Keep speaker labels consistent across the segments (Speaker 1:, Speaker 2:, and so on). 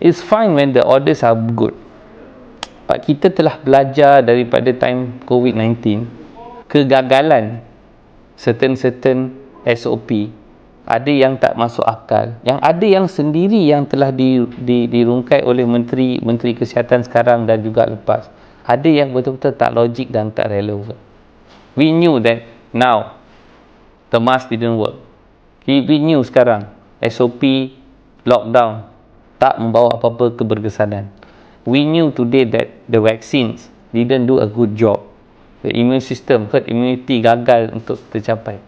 Speaker 1: It's fine when the orders are good. But kita telah belajar daripada time COVID-19, kegagalan certain SOP, ada yang tak masuk akal, yang ada yang sendiri yang telah dirungkai oleh menteri kesihatan sekarang dan juga lepas, ada yang betul-betul tak logik dan tak relevan. We knew that now the mask didn't work. We knew sekarang SOP lockdown tak membawa apa-apa keberkesanan. We knew today that the vaccines didn't do a good job. The immune system, herd immunity gagal untuk tercapai.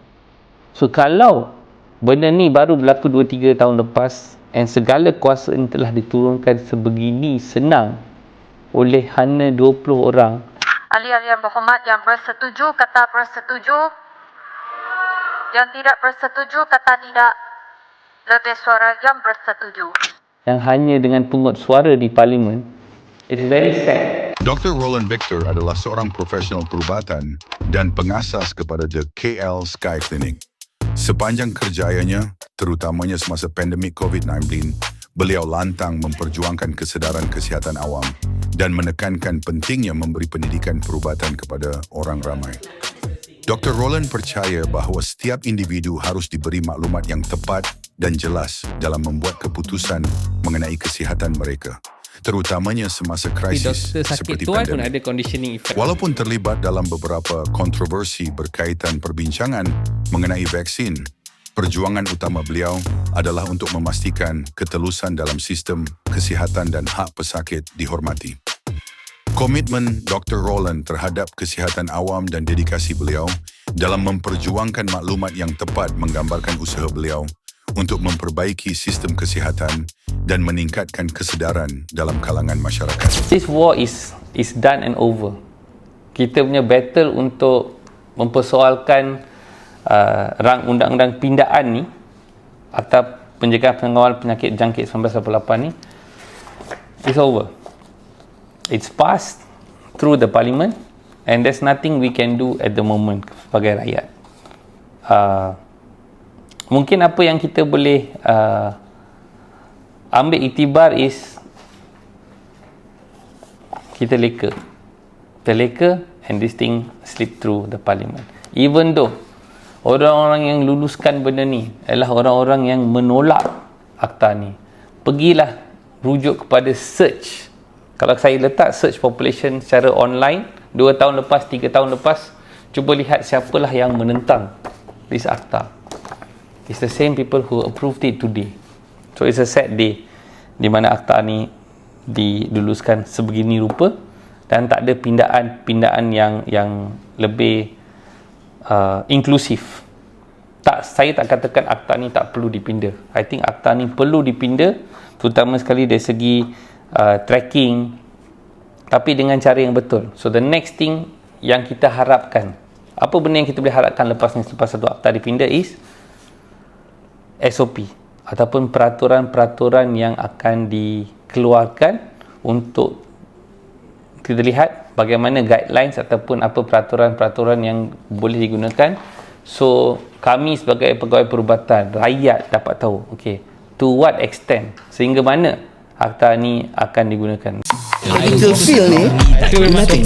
Speaker 1: So kalau benda ni baru berlaku 2-3 tahun lepas and segala kuasa ini telah diturunkan sebegini senang oleh hanya 20 orang.
Speaker 2: Ahli-ahli yang berhormat, yang bersetuju kata bersetuju, yang tidak bersetuju kata tidak. Lebih suara yang bersetuju.
Speaker 1: Yang hanya dengan pungut suara di parlimen. It is very sad.
Speaker 3: Dr. Roland Victor adalah seorang profesional perubatan dan pengasas kepada The KL Sky Clinic. Sepanjang kerjayanya, terutamanya semasa pandemik COVID-19, beliau lantang memperjuangkan kesedaran kesihatan awam dan menekankan pentingnya memberi pendidikan perubatan kepada orang ramai. Dr. Roland percaya bahawa setiap individu harus diberi maklumat yang tepat dan jelas dalam membuat keputusan mengenai kesihatan mereka, terutamanya semasa krisis seperti pandemik. Walaupun terlibat dalam beberapa kontroversi berkaitan perbincangan mengenai vaksin, perjuangan utama beliau adalah untuk memastikan ketelusan dalam sistem kesihatan dan hak pesakit dihormati. Komitmen Dr. Roland terhadap kesihatan awam dan dedikasi beliau dalam memperjuangkan maklumat yang tepat menggambarkan usaha beliau untuk memperbaiki sistem kesihatan dan meningkatkan kesedaran dalam kalangan masyarakat.
Speaker 1: This war is done and over. Kita punya battle untuk mempersoalkan rang undang-undang pindaan ni atau pencegahan pengawal penyakit jangkit 1988 ni is over. It's passed through the parliament and there's nothing we can do at the moment sebagai rakyat. Mungkin apa yang kita boleh ambil iktibar is kita leka and this thing slip through the parliament. Even though orang-orang yang luluskan benda ni adalah orang-orang yang menolak akta ni, pergilah rujuk kepada search. Kalau saya letak search population secara online 2 tahun lepas, 3 tahun lepas, cuba lihat siapalah yang menentang this akta. It's the same people who approved it today. So it's a sad day di mana akta ni diluluskan sebegini rupa dan tak ada pindaan yang lebih inklusif. Saya tak katakan akta ni tak perlu dipinda. I think akta ni perlu dipinda, terutama sekali dari segi tracking, tapi dengan cara yang betul. So the next thing yang kita harapkan, apa benda yang kita boleh harapkan lepas satu akta dipinda is SOP ataupun peraturan-peraturan yang akan dikeluarkan untuk kita lihat bagaimana guidelines ataupun apa peraturan-peraturan yang boleh digunakan. So kami sebagai pegawai perubatan, rakyat dapat tahu, okay, to what extent, sehingga mana akta ni akan digunakan.
Speaker 4: Medical field ni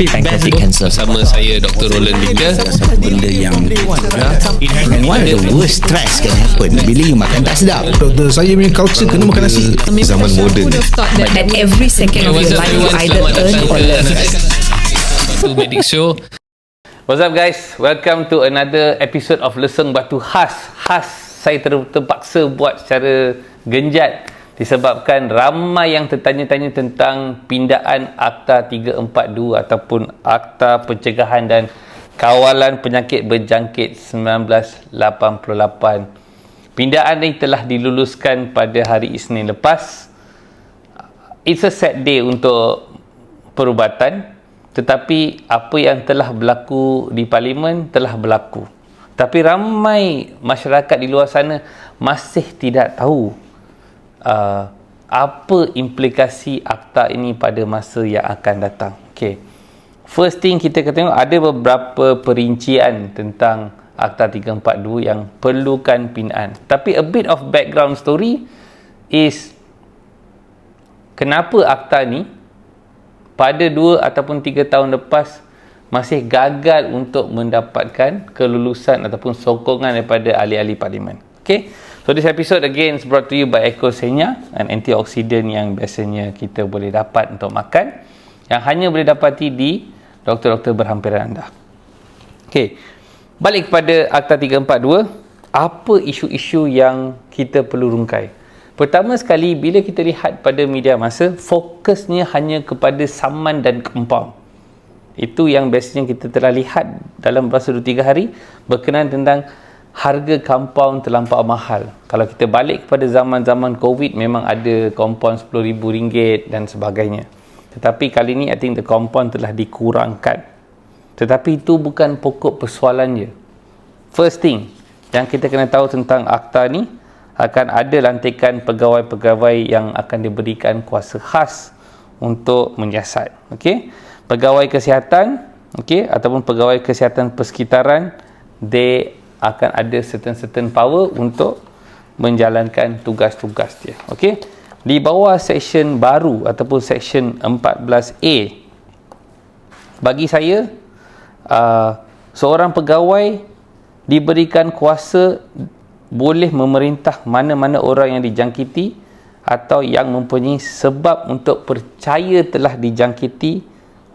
Speaker 4: pancreatic cancer.
Speaker 5: Bersama saya Dr. Roland Victor.
Speaker 4: Satu benda yang and one of the worst stress can happen bila you makan tak sedap.
Speaker 6: Doktor, saya punya culture kena makan nasi.
Speaker 5: Zaman moden.
Speaker 7: But at every second of your life you either earn or learn.
Speaker 5: Satu Medic Show.
Speaker 1: What's up guys? Welcome to another episode of Leseng Batu Khas. Saya terpaksa buat secara genjat disebabkan ramai yang tertanya-tanya tentang pindaan Akta 342 ataupun Akta Pencegahan dan Kawalan Penyakit Berjangkit 1988. Pindaan ini telah diluluskan pada hari Isnin lepas. It's a sad day untuk perubatan, tetapi apa yang telah berlaku di parlimen telah berlaku. Tapi ramai masyarakat di luar sana masih tidak tahu apa implikasi akta ini pada masa yang akan datang. Okay. First thing kita tengok, ada beberapa perincian tentang Akta 342 yang perlukan pindaan. Tapi a bit of background story is kenapa akta ni pada 2 ataupun 3 tahun lepas masih gagal untuk mendapatkan kelulusan ataupun sokongan daripada ahli-ahli parlimen. Okay, so this episode again is brought to you by Ecosenia, an antioksidan yang biasanya kita boleh dapat untuk makan, yang hanya boleh dapati di doktor-doktor berhampiran anda. Okay, balik kepada Akta 342, apa isu-isu yang kita perlu rungkai? Pertama sekali, bila kita lihat pada media masa, fokusnya hanya kepada saman dan compound. Itu yang biasanya kita telah lihat dalam masa 2-3 hari berkenaan tentang harga compound terlampau mahal. Kalau kita balik kepada zaman-zaman COVID, memang ada compound RM10,000 dan sebagainya. Tetapi kali ini, I think the compound telah dikurangkan. Tetapi itu bukan pokok persoalannya. First thing yang kita kena tahu tentang akta ni, akan ada lantikan pegawai-pegawai yang akan diberikan kuasa khas untuk menyiasat. Okey, pegawai kesihatan, okey, ataupun pegawai kesihatan persekitaran, they akan ada certain power untuk menjalankan tugas-tugas dia. Okey, di bawah seksyen baru ataupun seksyen 14A, bagi saya seorang pegawai diberikan kuasa boleh memerintah mana-mana orang yang dijangkiti atau yang mempunyai sebab untuk percaya telah dijangkiti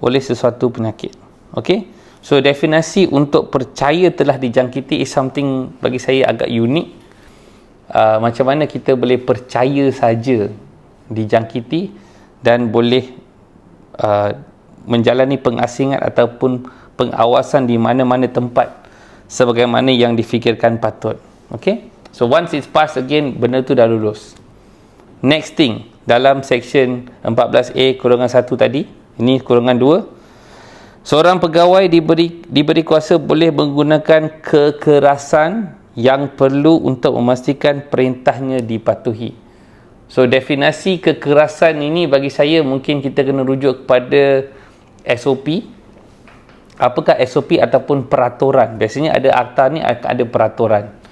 Speaker 1: oleh sesuatu penyakit. Okey, so definisi untuk percaya telah dijangkiti is something bagi saya agak unik. Macam mana kita boleh percaya saja dijangkiti dan boleh menjalani pengasingan ataupun pengawasan di mana-mana tempat sebagaimana yang difikirkan patut. Okay, so once it's passed again, benda tu dah lulus. Next thing, dalam section 14A kurungan 1 tadi, ini kurungan 2, seorang pegawai diberi kuasa boleh menggunakan kekerasan yang perlu untuk memastikan perintahnya dipatuhi. So definisi kekerasan ini bagi saya mungkin kita kena rujuk kepada SOP. Apakah SOP ataupun peraturan? Biasanya ada akta ni ada peraturan.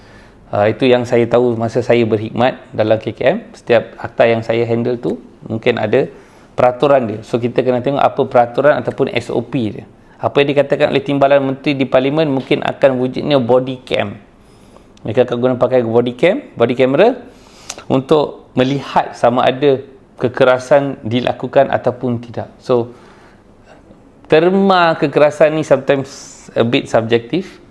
Speaker 1: Itu yang saya tahu masa saya berkhidmat dalam KKM. Setiap akta yang saya handle tu mungkin ada peraturan dia. So kita kena tengok apa peraturan ataupun SOP dia. Apa yang dikatakan oleh Timbalan Menteri di Parlimen mungkin akan wujudnya body cam. Mereka akan guna pakai body camera untuk melihat sama ada kekerasan dilakukan ataupun tidak. So terma kekerasan ni sometimes a bit subjektif.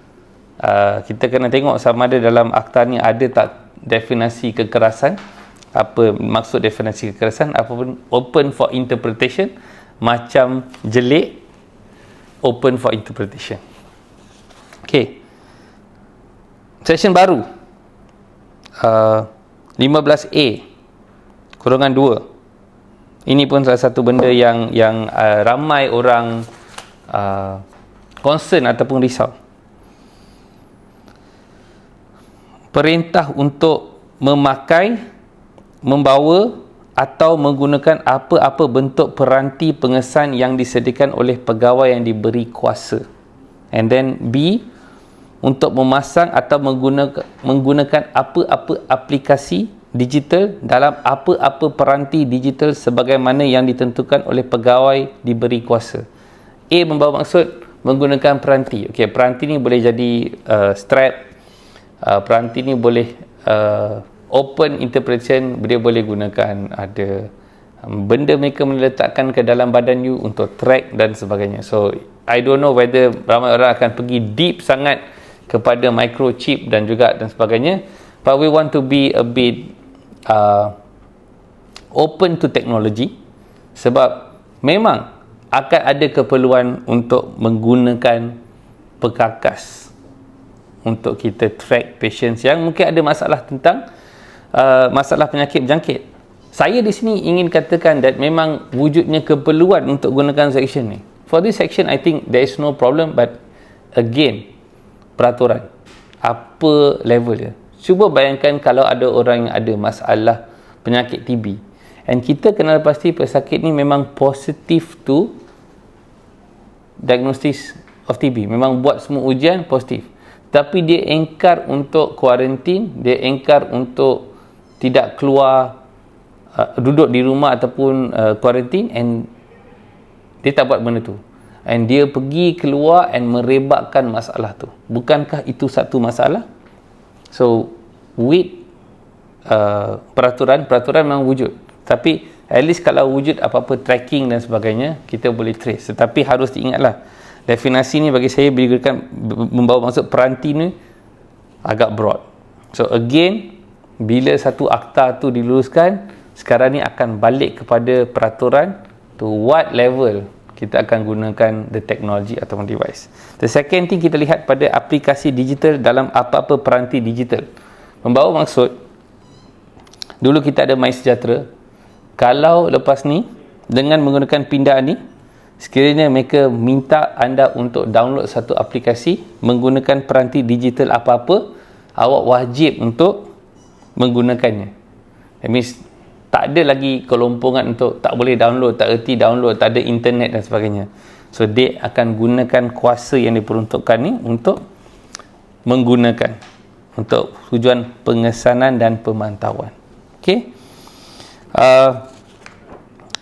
Speaker 1: Kita kena tengok sama ada dalam akta ni ada tak definisi kekerasan, apa maksud definisi kekerasan, apapun open for interpretation, macam jelik open for interpretation. Okay, section baru 15A kurungan 2. Ini pun salah satu benda yang ramai orang concern ataupun risau. Perintah untuk memakai, membawa atau menggunakan apa-apa bentuk peranti pengesan yang disediakan oleh pegawai yang diberi kuasa. And then B, untuk memasang atau menggunakan apa-apa aplikasi digital dalam apa-apa peranti digital sebagaimana yang ditentukan oleh pegawai diberi kuasa. A membawa maksud menggunakan peranti. Okey, peranti ni boleh jadi strap. Peranti ni boleh open interpretation, dia boleh gunakan ada benda mereka meletakkan ke dalam badan you untuk track dan sebagainya. So I don't know whether ramai orang akan pergi deep sangat kepada microchip dan juga dan sebagainya, but we want to be a bit open to technology, sebab memang akan ada keperluan untuk menggunakan perkakas untuk kita track patients yang mungkin ada masalah tentang masalah penyakit berjangkit. Saya di sini ingin katakan that memang wujudnya keperluan untuk gunakan section ni. For this section, I think there is no problem, but again, peraturan. Apa level dia? Cuba bayangkan kalau ada orang yang ada masalah penyakit TB. And kita kenal pasti pesakit ni memang positif to diagnosis of TB. Memang buat semua ujian positif. Tapi dia engkar untuk kuarantin, dia engkar untuk tidak keluar duduk di rumah ataupun quarantine, and dia tak buat benda tu, and dia pergi keluar and merebakkan masalah tu. Bukankah itu satu masalah? So with peraturan memang wujud, tapi at least kalau wujud apa-apa tracking dan sebagainya, kita boleh trace. Tetapi harus diingatlah, definisi ni bagi saya digunakan membawa maksud peranti ni agak broad. So again, bila satu akta tu diluluskan, sekarang ni akan balik kepada peraturan to what level kita akan gunakan the technology ataupun device. The second thing, kita lihat pada aplikasi digital dalam apa-apa peranti digital. Membawa maksud, dulu kita ada MySejahtera. Kalau lepas ni, dengan menggunakan pindaan ni, sekiranya mereka minta anda untuk download satu aplikasi menggunakan peranti digital apa-apa, awak wajib untuk menggunakannya. That means tak ada lagi kelompongan untuk tak boleh download, tak erti download, tak ada internet dan sebagainya. So dia akan gunakan kuasa yang diperuntukkan ni untuk menggunakan untuk tujuan pengesanan dan pemantauan. Okay,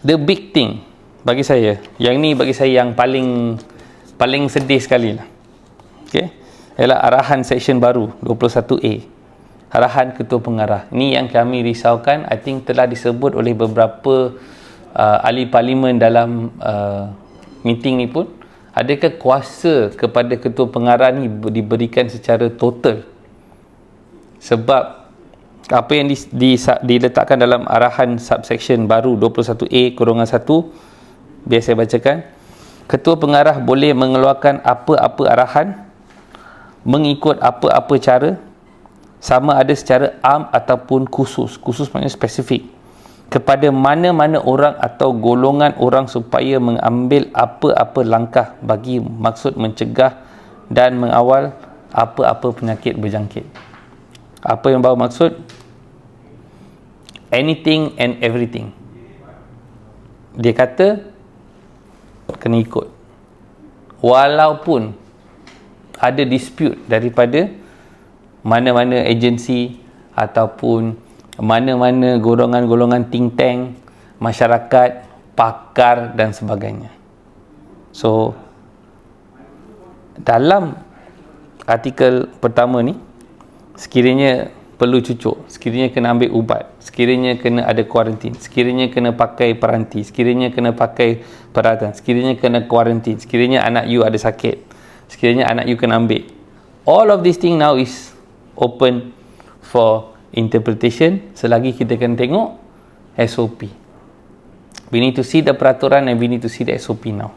Speaker 1: the big thing bagi saya, yang ni bagi saya yang paling sedih sekali lah, okay, ialah arahan seksyen baru 21A, arahan ketua pengarah. Ini yang kami risaukan. I think telah disebut oleh beberapa ahli parlimen dalam meeting ni pun. Adakah kuasa kepada ketua pengarah ni diberikan secara total? Sebab apa yang diletakkan dalam arahan subsection baru 21A-1, biar saya bacakan. Ketua pengarah boleh mengeluarkan apa-apa arahan mengikut apa-apa cara, sama ada secara am ataupun khusus maknanya spesifik, kepada mana-mana orang atau golongan orang supaya mengambil apa-apa langkah bagi maksud mencegah dan mengawal apa-apa penyakit berjangkit. Apa yang bawa maksud? Anything and everything. Dia kata kena ikut, walaupun ada dispute daripada mana-mana agensi ataupun mana-mana golongan-golongan think tank, masyarakat, pakar dan sebagainya. So dalam artikel pertama ni, sekiranya perlu cucuk, sekiranya kena ambil ubat, sekiranya kena ada kuarantin, sekiranya kena pakai peranti, sekiranya kena pakai peralatan, sekiranya kena kuarantin, sekiranya anak you ada sakit, sekiranya anak you kena ambil, all of these thing now is open for interpretation selagi kita kena tengok SOP. We need to see the peraturan and we need to see the SOP now.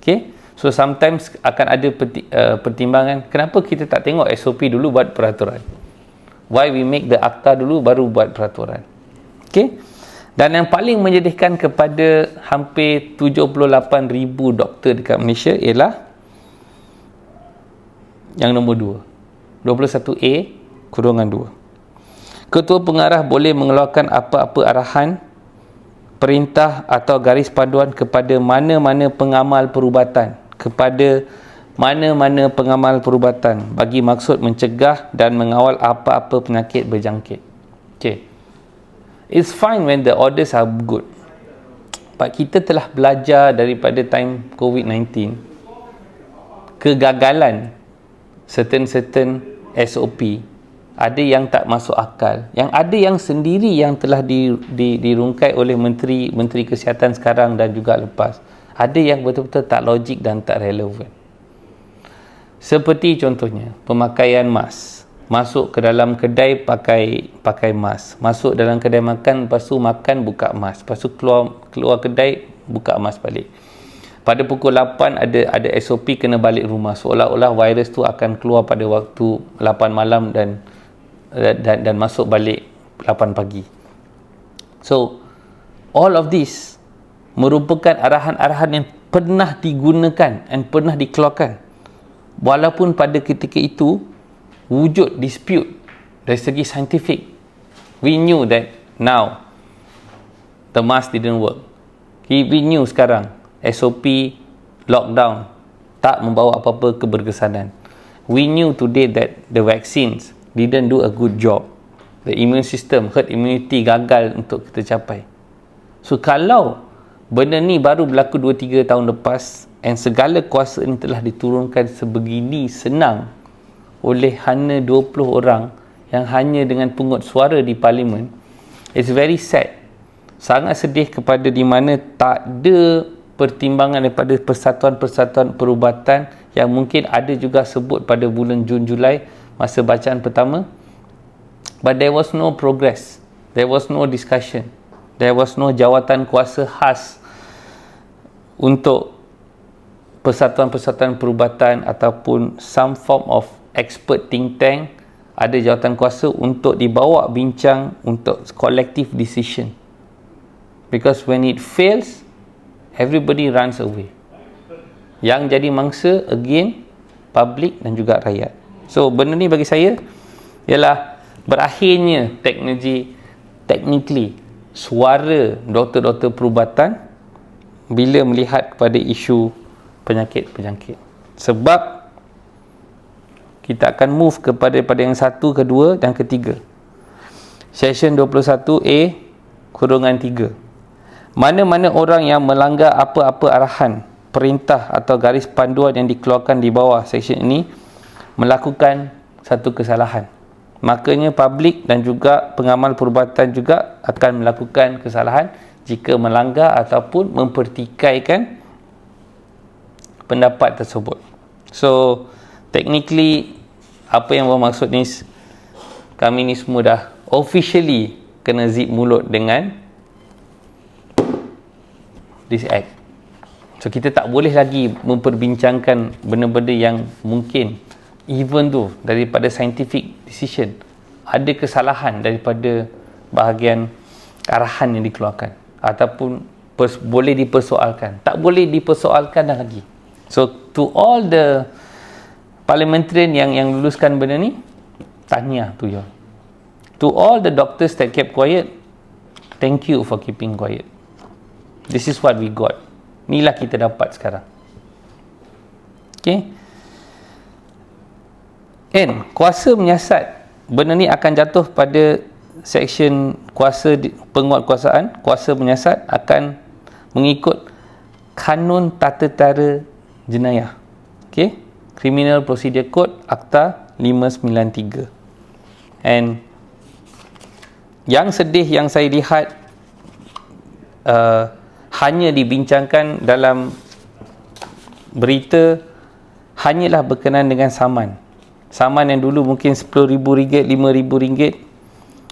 Speaker 1: Okay, so sometimes akan ada pertimbangan, kenapa kita tak tengok SOP dulu buat peraturan? Why we make the akta dulu baru buat peraturan? Okay, dan yang paling menyedihkan kepada hampir 78,000 doktor dekat Malaysia ialah yang nombor 21A-2. Ketua pengarah boleh mengeluarkan apa-apa arahan, perintah atau garis panduan kepada mana-mana pengamal perubatan, bagi maksud mencegah dan mengawal apa-apa penyakit berjangkit. Okay, it's fine when the orders are good, but kita telah belajar daripada time COVID-19 kegagalan certain SOP. Ada yang tak masuk akal, yang ada yang sendiri yang telah dirungkai oleh menteri kesihatan sekarang dan juga lepas. Ada yang betul-betul tak logik dan tak relevan. Seperti contohnya pemakaian mask. Masuk ke dalam kedai pakai mask, masuk dalam kedai makan, lepas tu makan buka mask, lepas tu keluar kedai buka mask balik. Pada pukul 8 ada SOP kena balik rumah, seolah-olah virus tu akan keluar pada waktu 8 malam dan masuk balik 8 pagi. So all of this merupakan arahan-arahan yang pernah digunakan dan pernah dikeluarkan, walaupun pada ketika itu wujud dispute dari segi saintifik. We knew that now the mask didn't work. We knew sekarang SOP lockdown tak membawa apa-apa keberkesanan. We knew today that the vaccines didn't do a good job. the immune system, herd immunity gagal untuk kita capai. So kalau benda ni baru berlaku 2-3 tahun lepas and segala kuasa ni telah diturunkan sebegini senang oleh hanya 20 orang yang hanya dengan pungut suara di parlimen, it's very sad. Sangat sedih kepada di mana tak ada pertimbangan daripada persatuan-persatuan perubatan yang mungkin ada juga sebut pada bulan Jun Julai masa bacaan pertama, but there was no progress, there was no discussion, there was no jawatan kuasa khas untuk persatuan-persatuan perubatan ataupun some form of expert think tank ada jawatan kuasa untuk dibawa bincang untuk collective decision. Because when it fails, everybody runs away. Yang jadi mangsa again public dan juga rakyat. So benda ni bagi saya ialah berakhirnya technically suara doktor-doktor perubatan bila melihat kepada isu penyakit-penyakit. Sebab kita akan move kepada yang satu, kedua dan ketiga. Section 21A(3). Mana-mana orang yang melanggar apa-apa arahan, perintah atau garis panduan yang dikeluarkan di bawah section ini melakukan satu kesalahan. Makanya publik dan juga pengamal perubatan juga akan melakukan kesalahan jika melanggar ataupun mempertikaikan pendapat tersebut. So, technically apa yang bermaksud ni, kami ni semua dah officially kena zip mulut dengan this act. So kita tak boleh lagi memperbincangkan benda-benda yang mungkin even tu daripada scientific decision ada kesalahan daripada bahagian arahan yang dikeluarkan ataupun boleh dipersoalkan. Tak boleh dipersoalkan dah lagi. So to all the parliamentarian yang luluskan benda ni, tahniah to you. To all the doctors that kept quiet, thank you for keeping quiet. This is what we got. Inilah kita dapat sekarang. Okay. And kuasa menyiasat, benda ni akan jatuh pada section kuasa penguatkuasaan. Kuasa menyiasat akan mengikut kanun tata cara jenayah. Okay. Criminal Procedure Code Akta 593. And yang sedih yang saya lihat hanya dibincangkan dalam berita hanyalah berkenaan dengan saman. Saman yang dulu mungkin RM10,000, RM5,000,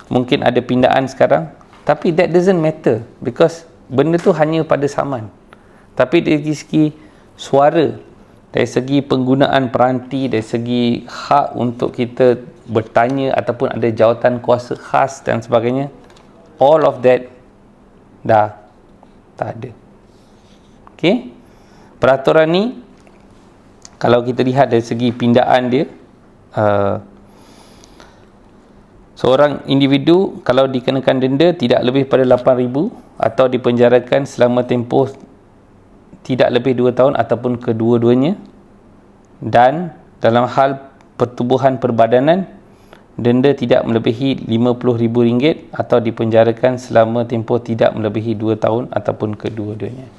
Speaker 1: mungkin ada pindaan sekarang. Tapi that doesn't matter because benda tu hanya pada saman. Tapi dari segi suara, dari segi penggunaan peranti, dari segi hak untuk kita bertanya ataupun ada jawatan kuasa khas dan sebagainya, all of that dah tak ada. Okay. Peraturan ni kalau kita lihat dari segi pindaan dia, seorang individu kalau dikenakan denda tidak lebih pada RM8,000 atau dipenjarakan selama tempoh tidak lebih 2 tahun ataupun kedua-duanya, dan dalam hal pertubuhan perbadanan denda tidak melebihi RM50,000 atau dipenjarakan selama tempoh tidak melebihi 2 tahun ataupun kedua-duanya.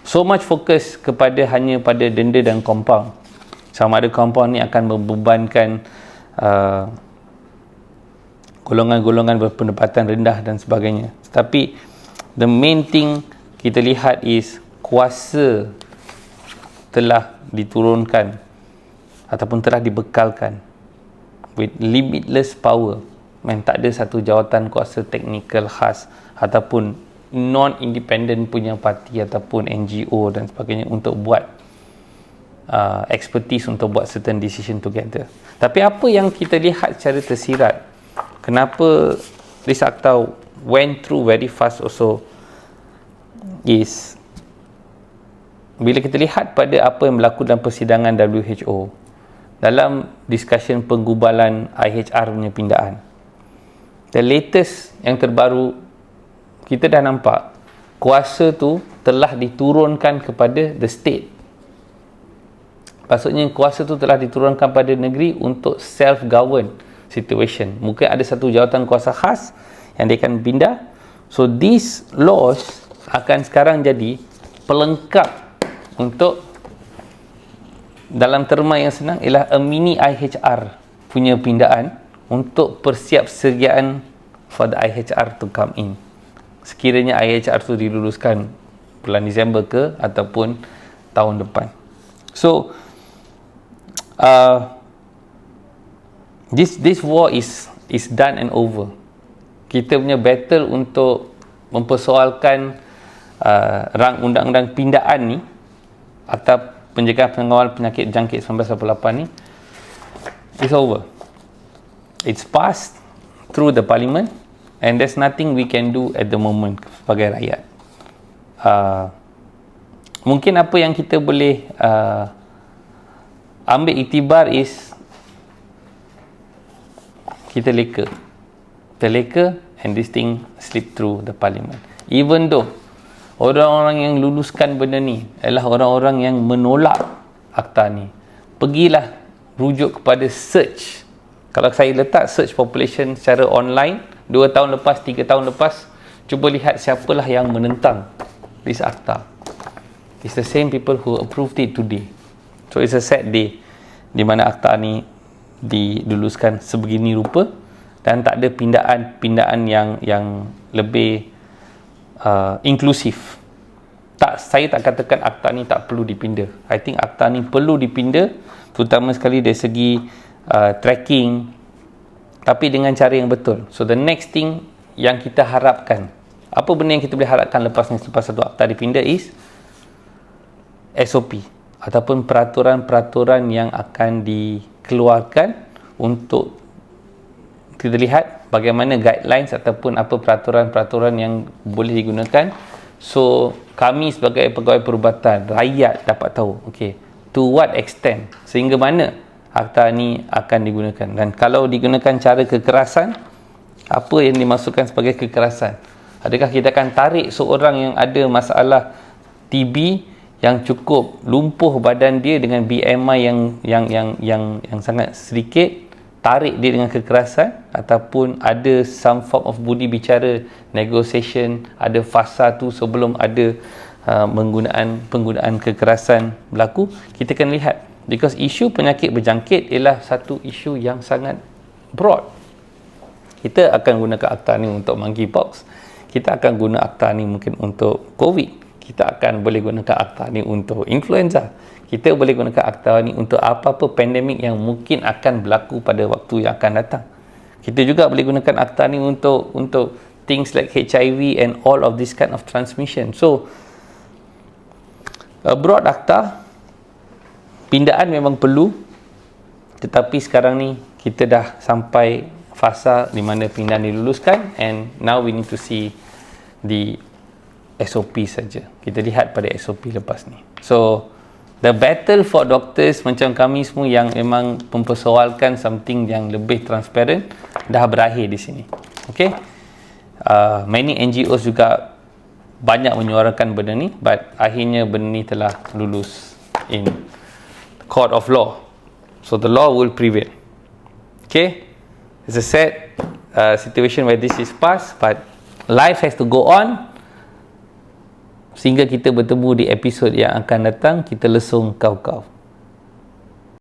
Speaker 1: So much fokus kepada hanya pada denda dan compound. Sama ada compound ni akan membebankan golongan-golongan berpendapatan rendah dan sebagainya. Tapi the main thing kita lihat is kuasa telah diturunkan ataupun telah dibekalkan with limitless power. Tak ada satu jawatan kuasa teknikal khas ataupun non-independent punya parti ataupun NGO dan sebagainya untuk buat expertise untuk buat certain decision together. Tapi apa yang kita lihat secara tersirat, kenapa this akta went through very fast also is bila kita lihat pada apa yang berlaku dalam persidangan WHO dalam discussion penggubalan IHR punya pindaan. The latest yang terbaru, kita dah nampak kuasa tu telah diturunkan kepada the state. Maksudnya kuasa tu telah diturunkan pada negeri untuk self-govern. situation. Mungkin ada satu jawatan kuasa khas yang dia akan pindah. So these laws akan sekarang jadi pelengkap untuk, dalam terma yang senang, ialah a mini IHR punya pindaan untuk persiap sediaan for the IHR to come in. Sekiranya IHR tu diluluskan bulan Disember ke ataupun tahun depan. So this war is done and over. Kita punya battle untuk mempersoalkan rang undang-undang pindaan ni atau pencegahan pengawal penyakit jangkit 1988 ni is over. It's passed through the parliament and there's nothing we can do at the moment sebagai rakyat. Mungkin apa yang kita boleh ambil iktibar is kita leka and this thing slip through the parliament. Even though orang-orang yang luluskan benda ni adalah orang-orang yang menolak akta ni, pergilah rujuk kepada search. Kalau saya letak search population secara online 2 tahun lepas, 3 tahun lepas, cuba lihat siapalah yang menentang this akta. It's the same people who approved it today. So it's a sad day di mana akta ni diluluskan sebegini rupa dan tak ada pindaan yang lebih inklusif. Saya tak katakan akta ni tak perlu dipinda. I think akta ni perlu dipinda, terutama sekali dari segi tracking, tapi dengan cara yang betul. So the next thing yang kita harapkan, apa benda yang kita boleh harapkan lepas satu akta dipinda is SOP ataupun peraturan-peraturan yang akan dikeluarkan untuk kita lihat bagaimana guidelines ataupun apa peraturan-peraturan yang boleh digunakan. So kami sebagai pegawai perubatan, rakyat dapat tahu, okay, to what extent, sehingga mana akta ni akan digunakan. Dan kalau digunakan cara kekerasan, apa yang dimasukkan sebagai kekerasan? Adakah kita akan tarik seorang yang ada masalah TB yang cukup lumpuh badan dia dengan BMI yang sangat sedikit, tarik dia dengan kekerasan, ataupun ada some form of budi bicara negotiation, ada fasa tu sebelum ada penggunaan kekerasan berlaku. Kita akan lihat, because isu penyakit berjangkit ialah satu isu yang sangat broad. Kita akan gunakan akta ni untuk monkeypox, kita akan guna akta ni mungkin untuk COVID, kita akan boleh gunakan akta ni untuk influenza, kita boleh gunakan akta ni untuk apa-apa pandemik yang mungkin akan berlaku pada waktu yang akan datang. Kita juga boleh gunakan akta ni untuk things like HIV and all of this kind of transmission. So a broad akta, pindaan memang perlu, tetapi sekarang ni kita dah sampai fasa di mana pindaan diluluskan, and now we need to see the SOP saja. Kita lihat pada SOP lepas ni. So the battle for doctors macam kami semua yang memang mempersoalkan something yang lebih transparent dah berakhir di sini. Okay, many NGOs juga banyak menyuarakan benda ni, but akhirnya benda ni telah lulus in court of law. So the law will prevail. Okay, it's a sad situation where this is passed, but life has to go on. Sehingga kita bertemu di episod yang akan datang, kita lesung kau-kau.